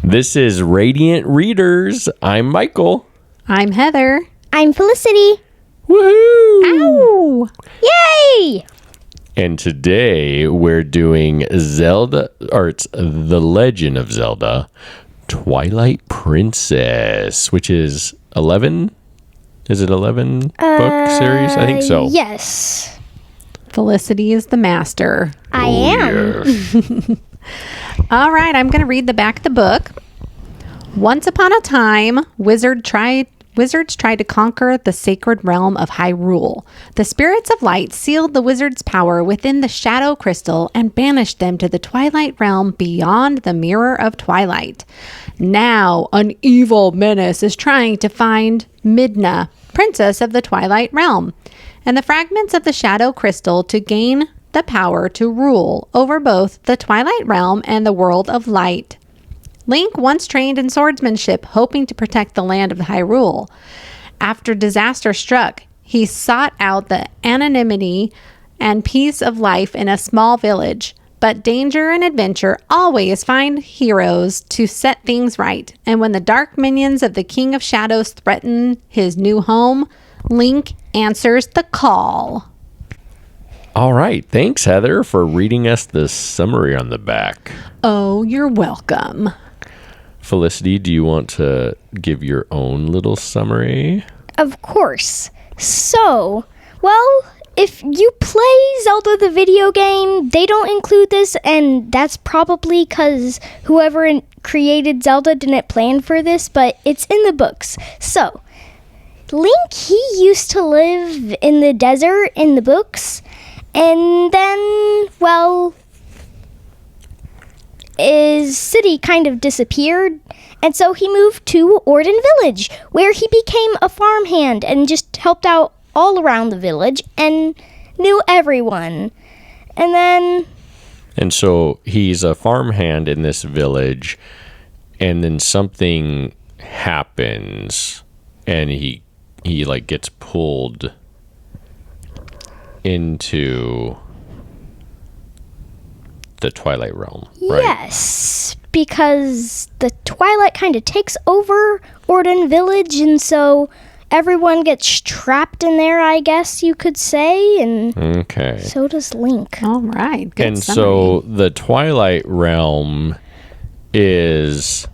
This is Radiant Readers. I'm Michael. I'm Heather. I'm Felicity. Woohoo! Ow! Yay! And today we're doing Zelda, or it's The Legend of Zelda, Twilight Princess, which is 11? Is it 11 book series? I think so. Yes. Felicity is the master. I am. Yes. All right, I'm going to read the back of the book. Once upon a time, wizards tried to conquer the sacred realm of Hyrule. The spirits of light sealed the wizards' power within the shadow crystal and banished them to the Twilight Realm beyond the Mirror of Twilight. Now, an evil menace is trying to find Midna, princess of the Twilight Realm, and the fragments of the shadow crystal to gain the power to rule over both the Twilight Realm and the world of light. Link once trained in swordsmanship, hoping to protect the land of Hyrule. After disaster struck, he sought out the anonymity and peace of life in a small village. But danger and adventure always find heroes to set things right. And when the dark minions of the King of Shadows threaten his new home, Link answers the call. All right. Thanks, Heather, for reading us the summary on the back. Oh, you're welcome. Felicity, do you want to give your own little summary? Of course. So, well, if you play Zelda the video game, they don't include this, and that's probably because whoever created Zelda didn't plan for this, but it's in the books. So, Link, he used to live in the desert in the books, and then, well, his city kind of disappeared, and so he moved to Orden Village, where he became a farmhand and just helped out all around the village and knew everyone. And so he's a farmhand in this village, and then something happens, and he like gets pulled into the Twilight Realm, right? Yes, because the Twilight kind of takes over Orden Village, and so everyone gets trapped in there, I guess you could say, and Okay. so does Link. All right. Good And summary. so the Twilight Realm is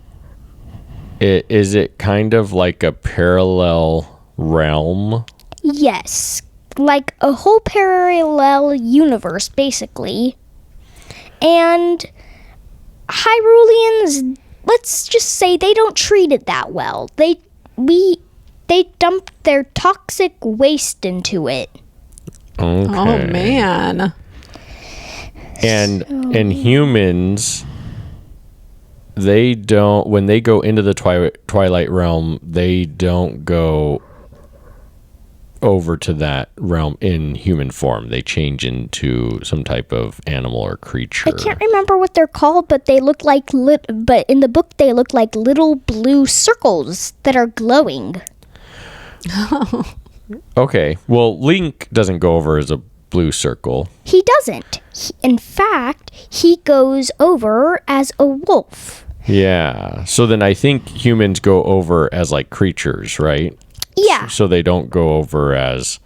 it kind of like a parallel realm? Yes, like a whole parallel universe, basically. And Hyruleans, let's just say they don't treat it that well. They dump their toxic waste into it. Okay. Oh, man. And humans, they don't, when they go into the Twilight Realm, they don't go over to that realm in human form. They change into some type of animal or creature. I can't remember what they're called, but they look like but in the book they look like little blue circles that are glowing. Okay. Well, Link doesn't go over as a blue circle. He doesn't. In fact, he goes over as a wolf. Yeah. So then I think humans go over as like creatures, right? Yeah. So they don't go over as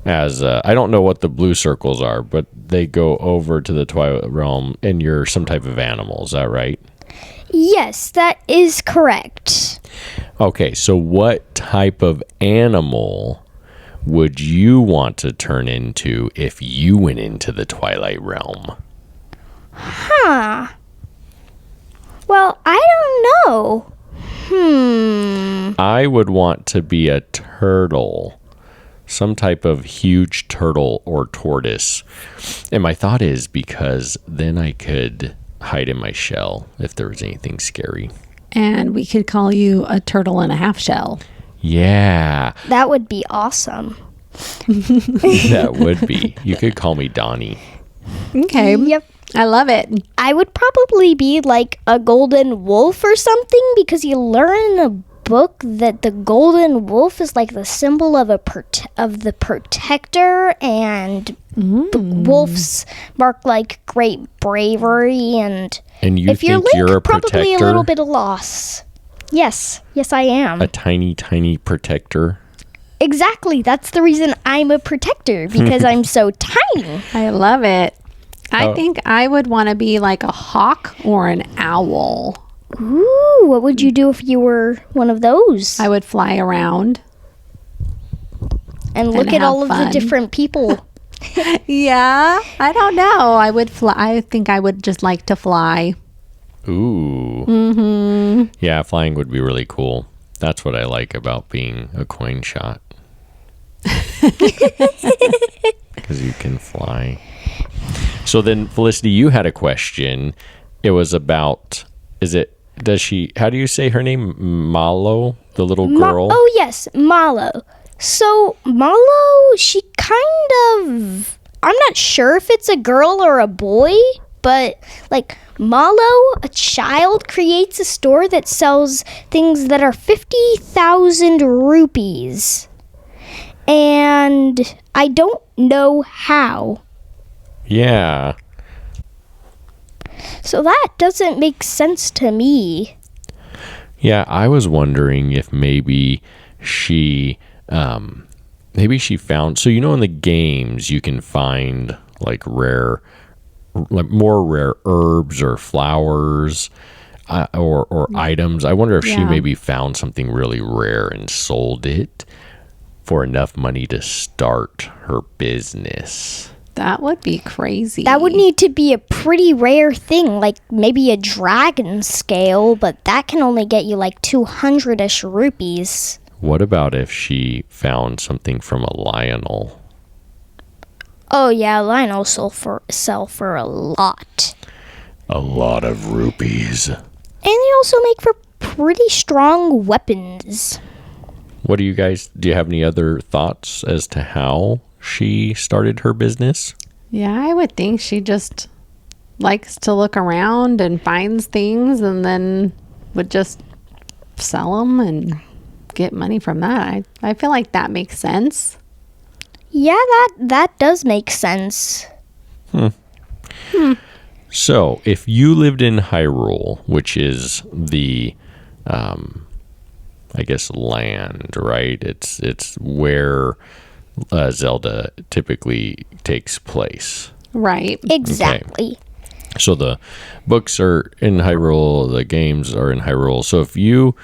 I don't know what the blue circles are, but they go over to the Twilight Realm and you're some type of animal. Is that right? Yes, that is correct. Okay. So what type of animal would you want to turn into if you went into the Twilight Realm? Huh. Well, I don't know. I would want to be a turtle, some type of huge turtle or tortoise. And my thought is because then I could hide in my shell if there was anything scary. And we could call you a turtle and a half shell. Yeah, That would be awesome. that would be. You could call me Donnie. Okay. Yep. I love it. I would probably be like a golden wolf or something because you learn book that the golden wolf is like the symbol of of the protector, and the wolves mark like great bravery, and you if you're think Link, you're a probably a protector? little bit of loss. Yes, I am. A tiny, tiny protector. Exactly. That's the reason I'm a protector, because I'm so tiny. I love it. I Oh. think I would want to be like a hawk or an owl. Ooh, what would you do if you were one of those? I would fly around. And look and at all have of the fun. different people. Yeah, I don't know. I would fly. I think I would just like to fly. Ooh. Mm-hmm. Yeah, flying would be really cool. That's what I like about being a coin shot. Because you can fly. So then, Felicity, you had a question. It was about, how do you say her name? Malo, the little girl? Oh, yes, Malo. So, Malo, she kind of... I'm not sure if it's a girl or a boy, but, like, Malo, a child, creates a store that sells things that are 50,000 rupees. And I don't know how. Yeah. So that doesn't make sense to me. Yeah, I was wondering if maybe she found, so in the games you can find like more rare herbs or flowers or items. I wonder if she Yeah. maybe found something really rare and sold it for enough money to start her business. That would be crazy. That would need to be a pretty rare thing, like maybe a dragon scale, but that can only get you like 200-ish rupees. What about if she found something from a Lionel? Oh yeah, Lionel sell for a lot. A lot of rupees. And they also make for pretty strong weapons. What do you have any other thoughts as to how she started her business? Yeah, I would think she just likes to look around and finds things and then would just sell them and get money from that. I feel like that makes sense. Yeah, that does make sense. So, if you lived in Hyrule, which is the, I guess, land, right? It's where Zelda typically takes place. Right. Exactly. So the books are in Hyrule, the games are in Hyrule. So if you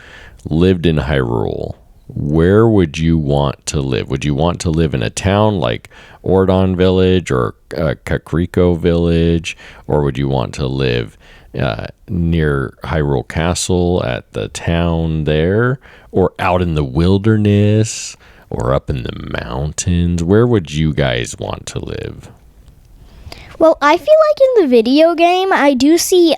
lived in Hyrule, where would you want to live? Would you want to live in a town like Ordon Village or Kakariko Village? Or would you want to live near Hyrule Castle at the town there? Or out in the wilderness? Or up in the mountains? Where would you guys want to live? Well, I feel like in the video game, I do see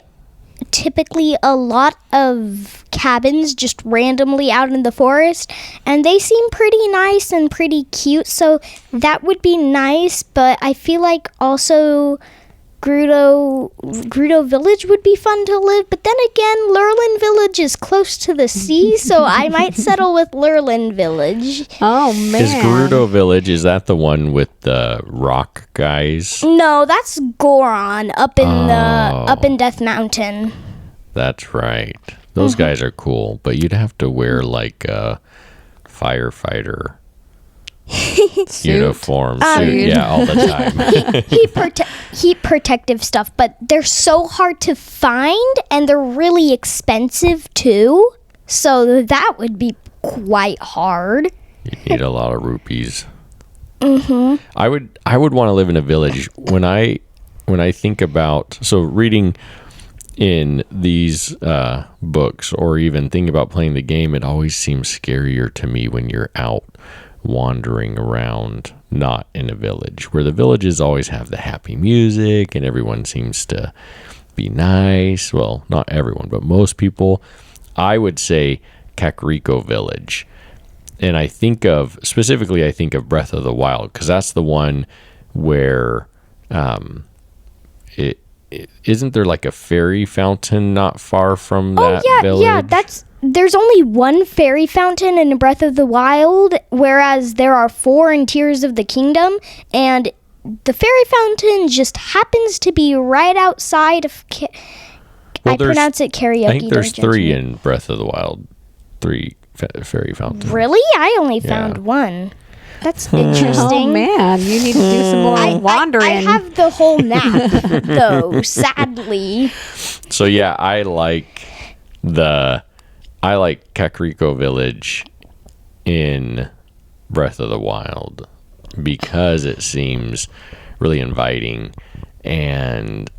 typically a lot of cabins just randomly out in the forest, and they seem pretty nice and pretty cute, so that would be nice. But I feel like also Gerudo Village would be fun to live, but then again, Lurlin Village is close to the sea, so I might settle with Lurlin Village. Oh, man. Is Gerudo Village, is that the one with the rock guys? No, that's Goron up in Death Mountain. That's right. Those guys are cool, but you'd have to wear like a firefighter uniform suit, yeah, all the time. Heat protective stuff, but they're so hard to find and they're really expensive too. So that would be quite hard. You need a lot of rupees. Mm-hmm. I would want to live in a village. When I think about, so reading in these books or even thinking about playing the game, it always seems scarier to me when you're out wandering around, not in a village, where the villages always have the happy music and everyone seems to be nice. Well, not everyone, but most people. I would say Kakariko Village. And I think of Breath of the Wild, because that's the one where isn't there like a fairy fountain not far from that village? Yeah, there's only one fairy fountain in Breath of the Wild, whereas there are 4 in Tears of the Kingdom, and the fairy fountain just happens to be right outside of... I pronounce it karaoke. I think there's 3 in Breath of the Wild. 3 fairy fountains. Really? I only found 1. That's interesting. Oh man, you need to do some more wandering. I have the whole map, though, sadly. So yeah, I like Kakariko Village in Breath of the Wild because it seems really inviting, and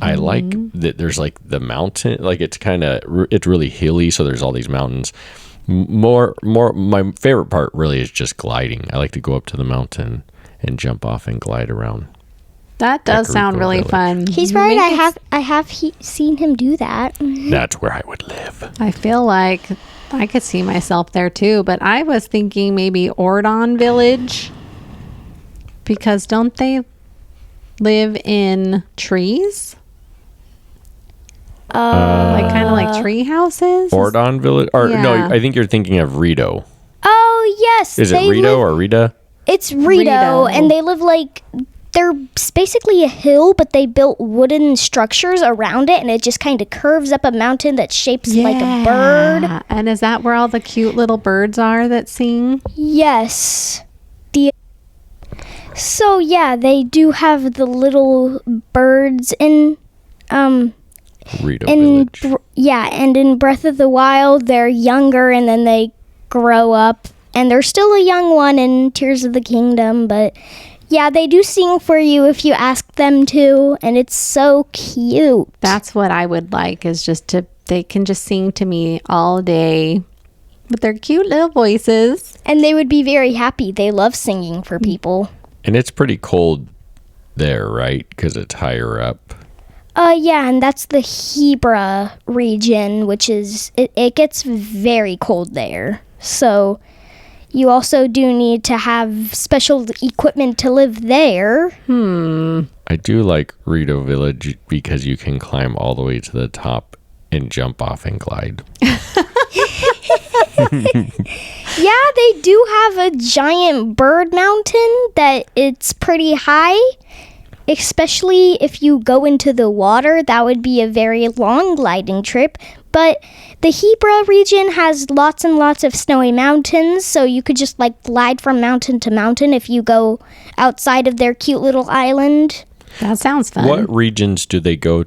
I like that there's like the mountain, like it's really hilly, so there's all these mountains. More my favorite part really is just gliding. I like to go up to the mountain and jump off and glide around. That does sound really Village. fun. He's right. I have seen him do that. That's where I would live. I feel like I could see myself there too, but I was thinking maybe Ordon Village, because don't they live in trees? Like kind of like tree houses? Ordon Village? Or Yeah. no, I think you're thinking of Rito. Oh yes, Is it Rito or Rita? It's Rito, Rito. and they live like they're basically a hill, but they built wooden structures around it, and it just kind of curves up a mountain that's shaped like a bird. And is that where all the cute little birds are that sing? Yes. So yeah, they do have the little birds in Rito Village. and in Breath of the Wild they're younger and then they grow up, and they're still a young one in Tears of the Kingdom, but yeah, they do sing for you if you ask them to, and it's so cute. That's what I would like, is they can just sing to me all day with their cute little voices. And they would be very happy. They love singing for people. And it's pretty cold there, right? Because it's higher up. Yeah, and that's the Hebra region, which is, it gets very cold there. So you also do need to have special equipment to live there. I do like Rito Village because you can climb all the way to the top and jump off and glide. Yeah, they do have a giant bird mountain that it's pretty high. Especially if you go into the water, that would be a very long gliding trip. But the Hebra region has lots and lots of snowy mountains, so you could just like glide from mountain to mountain if you go outside of their cute little island. That sounds fun. What regions do they go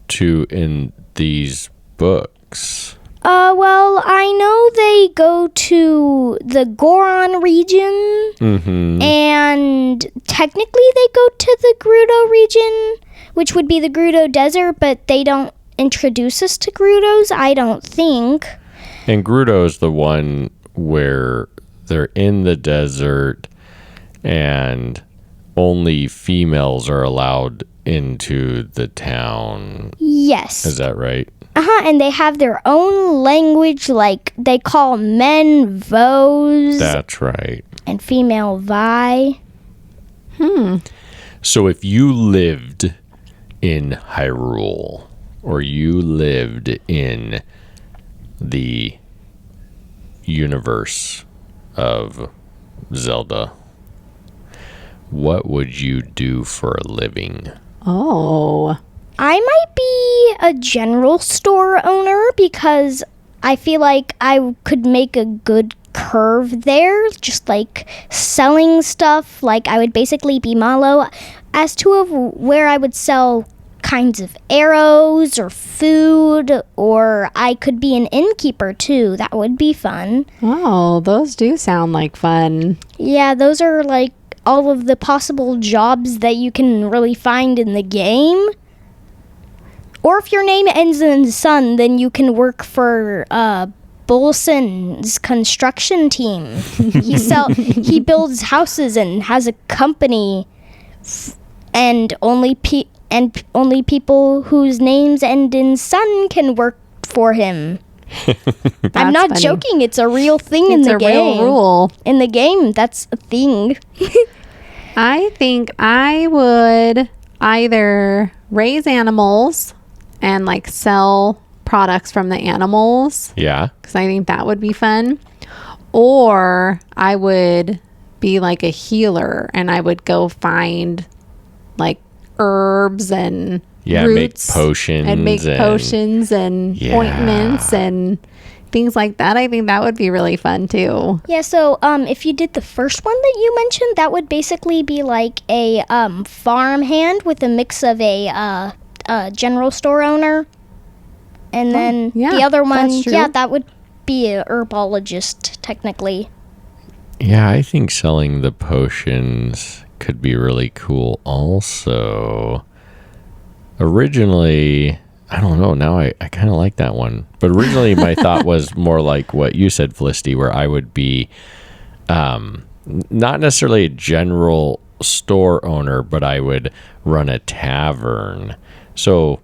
to in these books? Well, I know they go to the Goron region, and technically they go to the Gerudo region, which would be the Gerudo Desert, but they don't introduce us to Gerudos, I don't think. And Gerudo is the one where they're in the desert and only females are allowed into the town. Yes. Is that right? And they have their own language, like they call men vos That's right. and female vi. So if you lived in Hyrule, or you lived in the universe of Zelda, what would you do for a living? Oh. I might be a general store owner because I feel like I could make a good curve there, just like selling stuff. Like I would basically be Malo. As to where I would sell kinds of arrows or food, or I could be an innkeeper too. That would be fun. Oh, those do sound like fun. Yeah, those are like all of the possible jobs that you can really find in the game. Or if your name ends in Sun, then you can work for Bolson's construction team. He builds houses and has a company, and only people whose names end in Sun can work for him. I'm not funny. joking. It's a real thing in the game. It's a real rule. In the game, that's a thing. I think I would either raise animals and like sell products from the animals, Yeah. because I think that would be fun. Or I would be like a healer, and I would go find like herbs and Yeah, roots make potions. and make potions and Yeah. ointments and things like that. I think that would be really fun too. Yeah, so if you did the first one that you mentioned, that would basically be like a farm hand with a mix of a general store owner. And then yeah, the other one, that's true. yeah, that would be a herbologist, technically. Yeah, I think selling the potions could be really cool also. Originally, I don't know, now I kind of like that one. But originally my thought was more like what you said, Felicity, where I would be not necessarily a general store owner, but I would run a tavern. So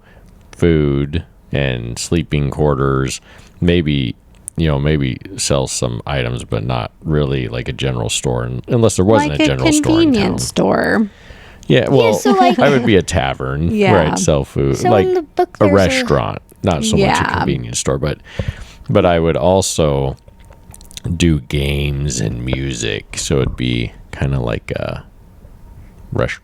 food and sleeping quarters, maybe sell some items, but not really like a general store, unless there wasn't Like a general store in town. convenience store. Yeah, well, so, like- I would be a tavern Yeah. where I'd sell food, So like in the book, a there's restaurant, not so much a Yeah. convenience store, but I would also do games and music, so it'd be kind of like a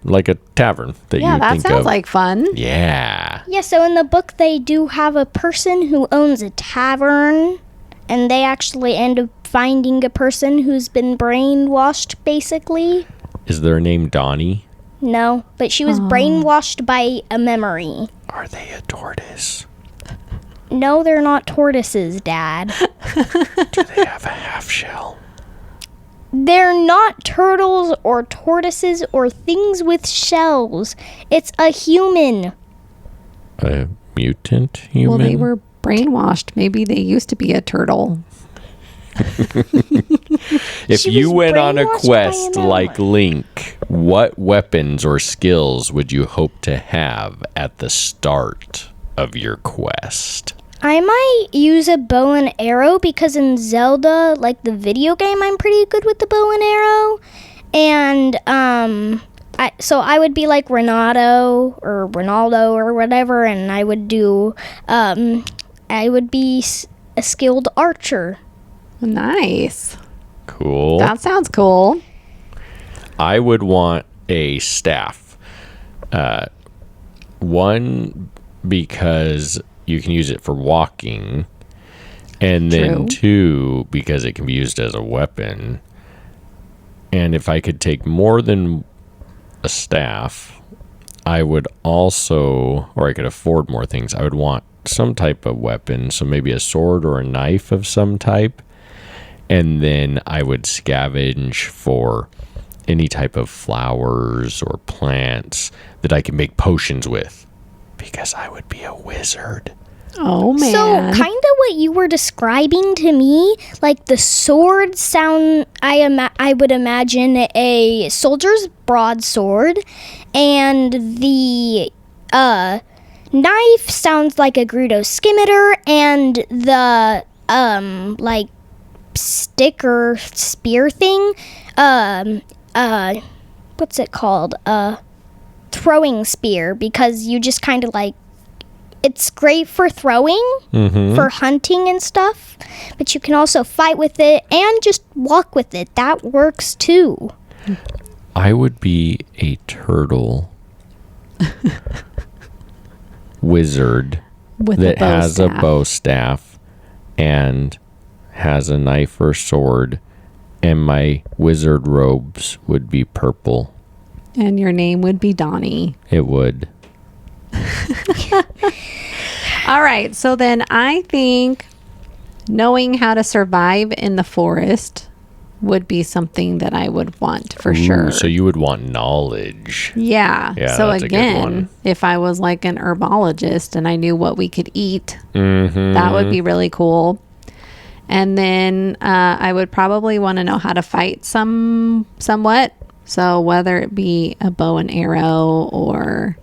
like a tavern that Yeah, you that think sounds of. like fun. Yeah, Yeah, so in the book, they do have a person who owns a tavern, and they actually end up finding a person who's been brainwashed, basically. is their name Donnie? No, but she was brainwashed by a memory. Are they a tortoise? No, they're not tortoises, Dad. Do they have a half shell? They're not turtles or tortoises or things with shells. It's a human. A mutant human? Well, they were brainwashed. Maybe they used to be a turtle. If She you was went on a brainwashed by quest an like Link, what weapons or skills would you hope to have at the start of your quest? I might use a bow and arrow because in Zelda, like the video game, I'm pretty good with the bow and arrow. And so I would be like Ronaldo or whatever, and I would do I would be a skilled archer. Nice. Cool. That sounds cool. I would want a staff. One, because you can use it for walking, and then True. two, because it can be used as a weapon. And if I could take more than a staff, I would also, or I could afford more things, I would want some type of weapon, so maybe a sword or a knife of some type. And then I would scavenge for any type of flowers or plants that I can make potions with, because I would be a wizard. Oh, man. So kind of what you were describing to me, like the sword sound, I would imagine a soldier's broadsword, and the knife sounds like a Grudo scimitar, and the like stick or spear thing, what's it called? Throwing spear, because you just kind of like, it's great for throwing, for hunting and stuff, but you can also fight with it and just walk with it. That works too. I would be a turtle wizard With that a bow has staff. a bow staff and has a knife or sword, and my wizard robes would be purple. And your name would be Donnie. It would. All right. So then I think knowing how to survive in the forest would be something that I would want for sure. So you would want knowledge. Yeah. Yeah, So that's a good again, one. if I was like an herbologist and I knew what we could eat, Mm-hmm. that would be really cool. And then I would probably want to know how to fight somewhat. So whether it be a bow and arrow or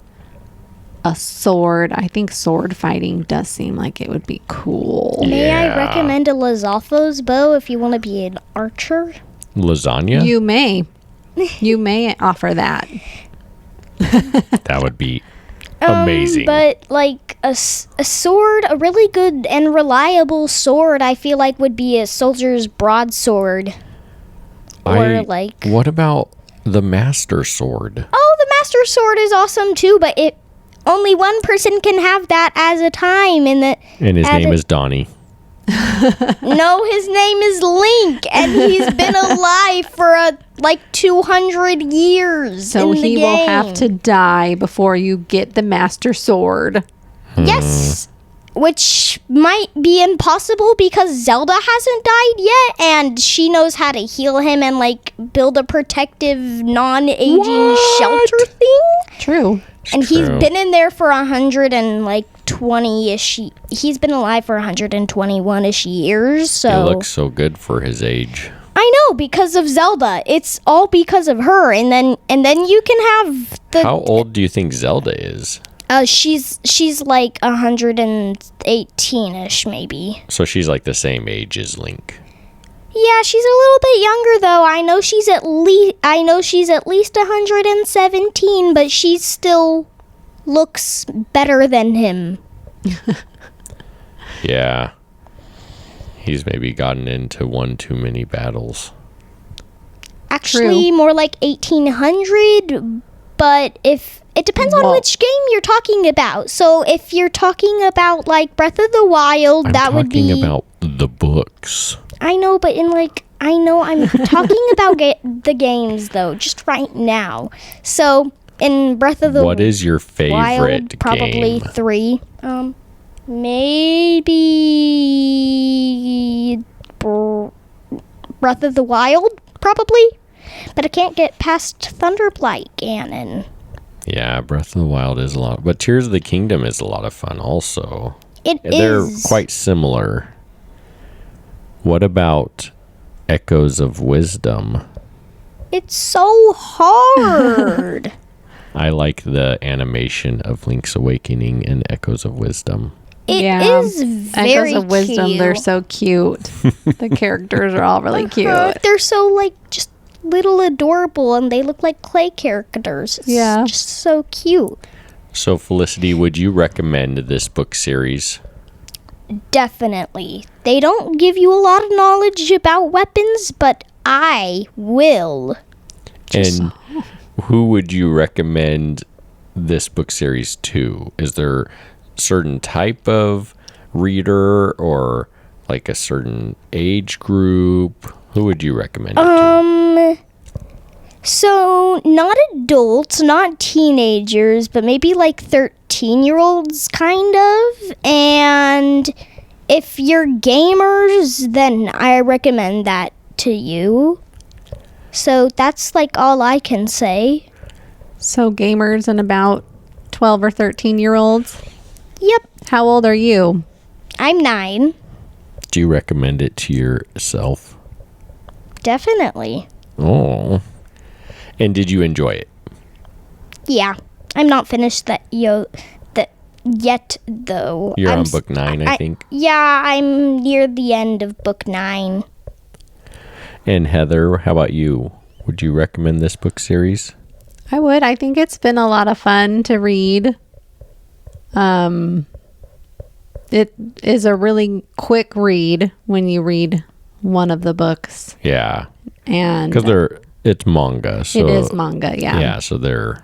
a sword, I think sword fighting does seem like it would be cool. May I Yeah. recommend a Lizalfo's bow if you want to be an archer? Lasagna? You may offer that. That would be amazing. But like a sword, a really good and reliable sword, I feel like would be a soldier's broadsword. Or What about the Master Sword? Oh, the Master Sword is awesome too, but only one person can have that as a time. And his name is Donnie. No, his name is Link, and he's been alive for 200 years. So in the he game. will have to die before you get the Master Sword. Yes, which might be impossible because Zelda hasn't died yet, and she knows how to heal him and build a protective, non-aging shelter thing. True. And he's been in there for 120-ish. He's been alive for 121-ish years. So He looks so good for his age. I know, because of Zelda. It's all because of her. And then you can have the. How old do you think Zelda is? She's like 118-ish, maybe. So she's like the same age as Link. Yeah, she's a little bit younger though. I know she's at least 117, but she still looks better than him. Yeah. He's maybe gotten into one too many battles. Actually, more like 1800, but if it depends on which game you're talking about. So if you're talking about Breath of the Wild, that would be about the books. I know, but I'm talking about the games though, just right now. So in Breath of the What is your favorite Wild, probably game? 3. Maybe Breath of the Wild, probably. But I can't get past Thunderblight Ganon. Yeah, Breath of the Wild is a lot. But Tears of the Kingdom is a lot of fun also. They're quite similar. What about Echoes of Wisdom? It's so hard. I like the animation of Link's Awakening and Echoes of Wisdom. It is very Echoes of Wisdom, cute. they're so cute. The characters are all really cute. They're so just little adorable, and they look like clay characters. It's just so cute. So Felicity, would you recommend this book series? Definitely. They don't give you a lot of knowledge about weapons, but I will. And who would you recommend this book series to? Is there a certain type of reader or a certain age group? Who would you recommend it to? So not adults, not teenagers, but maybe 13-year-olds kind of. And if you're gamers, then I recommend that to you. So that's all I can say. So gamers and about 12 or 13-year-olds? Yep. How old are you? I'm 9. Do you recommend it to yourself? Definitely. Oh. And did you enjoy it? Yeah. I'm not finished yet, though. You're on book 9, I think. Yeah, I'm near the end of book 9. And Heather, how about you? Would you recommend this book series? I would. I think it's been a lot of fun to read. It is a really quick read when you read one of the books. Yeah. And because it's manga. So it is manga, yeah. Yeah, so they're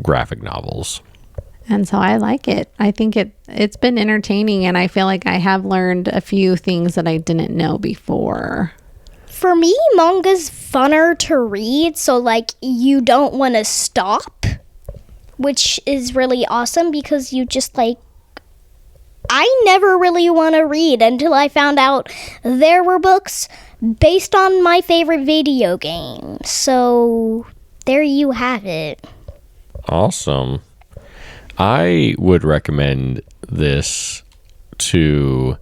graphic novels. And so I like it. I think it's been entertaining, and I feel like I have learned a few things that I didn't know before. For me, manga's funner to read, so you don't want to stop, which is really awesome because you just I never really want to read until I found out there were books based on my favorite video game. So there you have it. Awesome. I would recommend this series,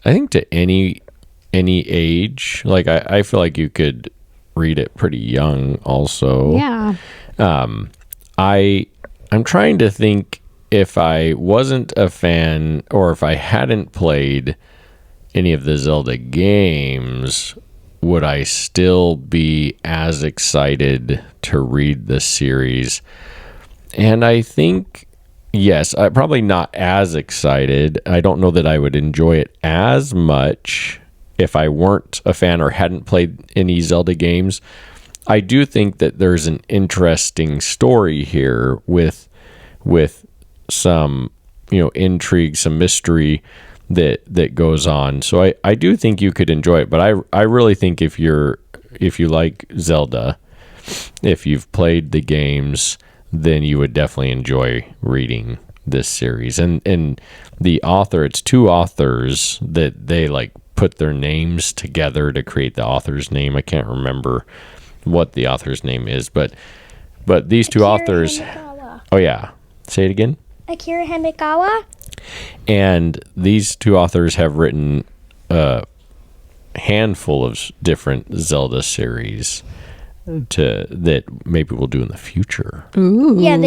I think, to any age. I feel like you could read it pretty young also. Yeah. I'm trying to think, if I wasn't a fan or if I hadn't played any of the Zelda games, would I still be as excited to read the series? And I think, yes, I'm probably not as excited. I don't know that I would enjoy it as much if I weren't a fan or hadn't played any Zelda games. I do think that there's an interesting story here with some, intrigue, some mystery that goes on. So I do think you could enjoy it, but I really think if you like Zelda, if you've played the games, then you would definitely enjoy reading this series. And the author, it's two authors that they like put their names together to create the author's name. I can't remember what the author's name is, but these two authors. Himikawa. Oh yeah, say it again. Akira Himikawa. And these two authors have written a handful of different Zelda series that maybe we'll do in the future. Ooh. Yeah,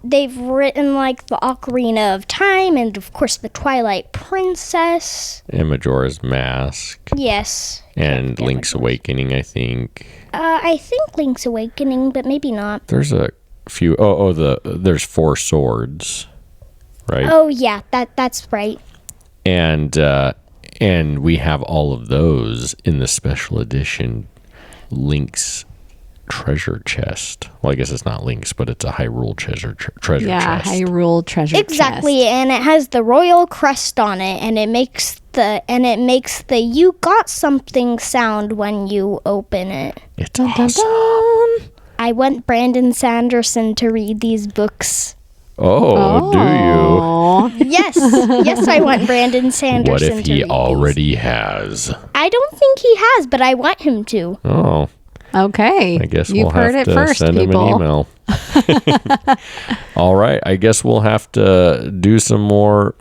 they've written like the Ocarina of Time and of course the Twilight Princess. And Majora's Mask. Yes. And Link's Awakening, I think. I think Link's Awakening, but maybe not. There's a few. There's Four Swords, right? Oh yeah, that's right. And we have all of those in the special edition Link's treasure chest. Well, I guess it's not Link's, but it's a Hyrule treasure chest. Yeah, Hyrule treasure Exactly, chest. and it has the royal crest on it, and it makes the you got something sound when you open it. It's Dun, dun, awesome. dun. I want Brandon Sanderson to read these books. Oh, do you? Yes, yes, I want Brandon Sanderson. What if to he read already has? These. I don't think he has, but I want him to. Oh, Okay. I guess You've we'll heard have it to first, send people. him an email. All right. I guess we'll have to do some more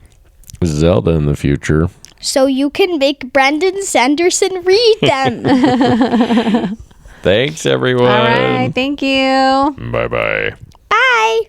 Zelda in the future. So you can make Brandon Sanderson read them. Thanks, everyone. All right. Thank you. Bye-bye. Bye.